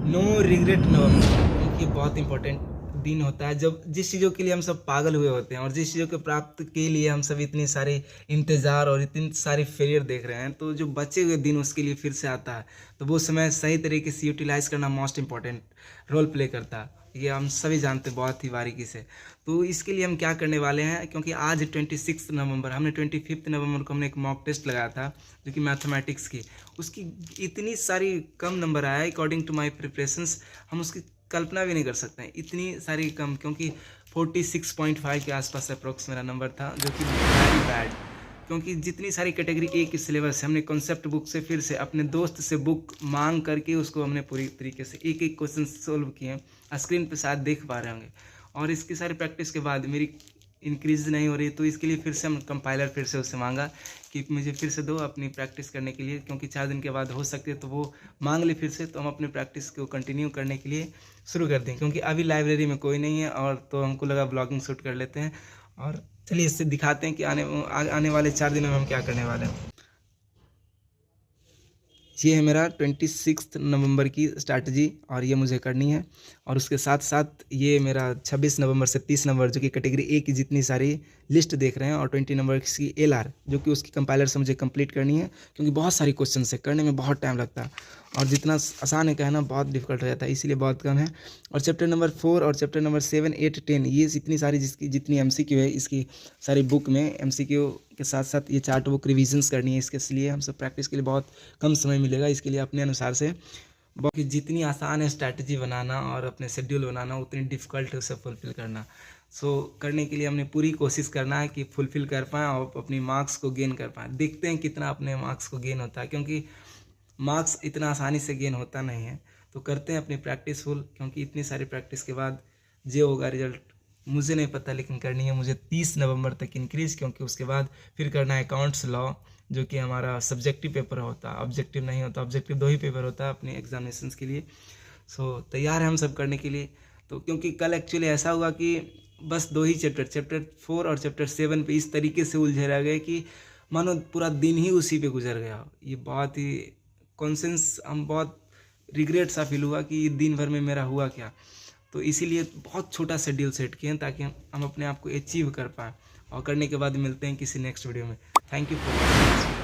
No regret नवंबर, क्योंकि बहुत important दिन होता है जब जिस चीज़ों के लिए हम सब पागल हुए होते हैं और जिस चीज़ों के प्राप्त के लिए हम सब इतनी सारी इंतज़ार और इतनी सारी फेलियर देख रहे हैं, तो जो बचे हुए दिन उसके लिए फिर से आता है, तो वो समय सही तरीके से यूटिलाइज़ करना मोस्ट इम्पॉर्टेंट रोल प्ले करता है। ये हम सभी जानते हैं बहुत ही बारीकी से। तो इसके लिए हम क्या करने वाले हैं, क्योंकि आज 26 नवंबर, हमने 25 नवंबर को हमने एक मॉक टेस्ट लगाया था जो कि मैथमेटिक्स की, उसकी इतनी सारी कम नंबर आया अकॉर्डिंग टू माय प्रिपरेशंस, हम उसकी कल्पना भी नहीं कर सकते हैं इतनी सारी कम, क्योंकि 46.5 के आसपास अप्रोक्स मेरा नंबर था, जो कि वेरी बैड। क्योंकि जितनी सारी कैटेगरी ए की सिलेबस है, हमने कॉन्सेप्ट बुक से फिर से अपने दोस्त से बुक मांग करके उसको हमने पूरी तरीके से एक एक क्वेश्चन सोल्व किए हैं। स्क्रीन पे शायद देख पा रहे होंगे। और इसकी सारी प्रैक्टिस के बाद मेरी इंक्रीज नहीं हो रही, तो इसके लिए फिर से हम कंपाइलर फिर से उससे मांगा कि मुझे फिर से दो अपनी प्रैक्टिस करने के लिए, क्योंकि 4 दिन के बाद हो सके तो वो मांग ले फिर से, तो हम अपने प्रैक्टिस को कंटिन्यू करने के लिए शुरू कर दें। क्योंकि अभी लाइब्रेरी में कोई नहीं है और तो हमको लगा ब्लॉगिंग शूट कर लेते हैं, और चलिए इससे दिखाते हैं कि आने वाले 4 दिनों में हम क्या करने वाले हैं। ये है मेरा 26 नवंबर की स्ट्रैटेजी और ये मुझे करनी है। और उसके साथ साथ ये मेरा 26 नवंबर से 30 नवंबर जो कि कैटेगरी ए की जितनी सारी लिस्ट देख रहे हैं, और 20 नंबर की एलआर जो कि उसकी कंपाइलर से मुझे कंप्लीट करनी है, क्योंकि बहुत सारी क्वेश्चन है, करने में बहुत टाइम लगता है और जितना आसान है कहना बहुत डिफिकल्ट हो जाता है, इसीलिए बहुत कम है। और चैप्टर नंबर 4 और चैप्टर नंबर 7, 8, 10 ये इतनी सारी जितनी एमसीक्यू है इसकी सारी बुक में, एमसीक्यू के साथ साथ ये 4 बुक रिविजन्स करनी है, इसके लिए हम सब प्रैक्टिस के लिए बहुत कम समय मिलेगा। इसके लिए अपने अनुसार से बहुत जितनी आसान है स्ट्रैटेजी बनाना और अपने शेड्यूल बनाना, उतनी डिफ़िकल्ट है उसे फुलफ़िल करना। करने के लिए हमने पूरी कोशिश करना है कि फुलफ़िल कर पाएँ और अपनी मार्क्स को गेन कर पाएँ। देखते हैं कितना अपने मार्क्स को गेन होता है, क्योंकि मार्क्स इतना आसानी से गेन होता नहीं है। तो करते हैं अपनी प्रैक्टिस फुल, क्योंकि इतनी सारी प्रैक्टिस के बाद जो होगा रिजल्ट मुझे नहीं पता, लेकिन करनी है मुझे 30 नवंबर तक इंक्रीज़, क्योंकि उसके बाद फिर करना है अकाउंट्स लॉ, जो कि हमारा सब्जेक्टिव पेपर होता है, ऑब्जेक्टिव नहीं होता। ऑब्जेक्टिव 2 ही पेपर होता है अपने एग्जामिनेशंस के लिए। तैयार है हम सब करने के लिए। तो क्योंकि कल एक्चुअली ऐसा हुआ कि बस 2 ही चैप्टर 4 और चैप्टर 7 पे इस तरीके से उलझे रह गए कि मानो पूरा दिन ही उसी पे गुजर गया। ये बहुत ही कॉन्सेंस, हम बहुत रिग्रेट सा फील हुआ कि दिन भर में मेरा हुआ क्या। तो इसीलिए बहुत छोटा शेड्यूल सेट किए हैं ताकि हम अपने आप को अचीव कर पाएँ, और करने के बाद मिलते हैं किसी नेक्स्ट वीडियो में। Thank you for watching.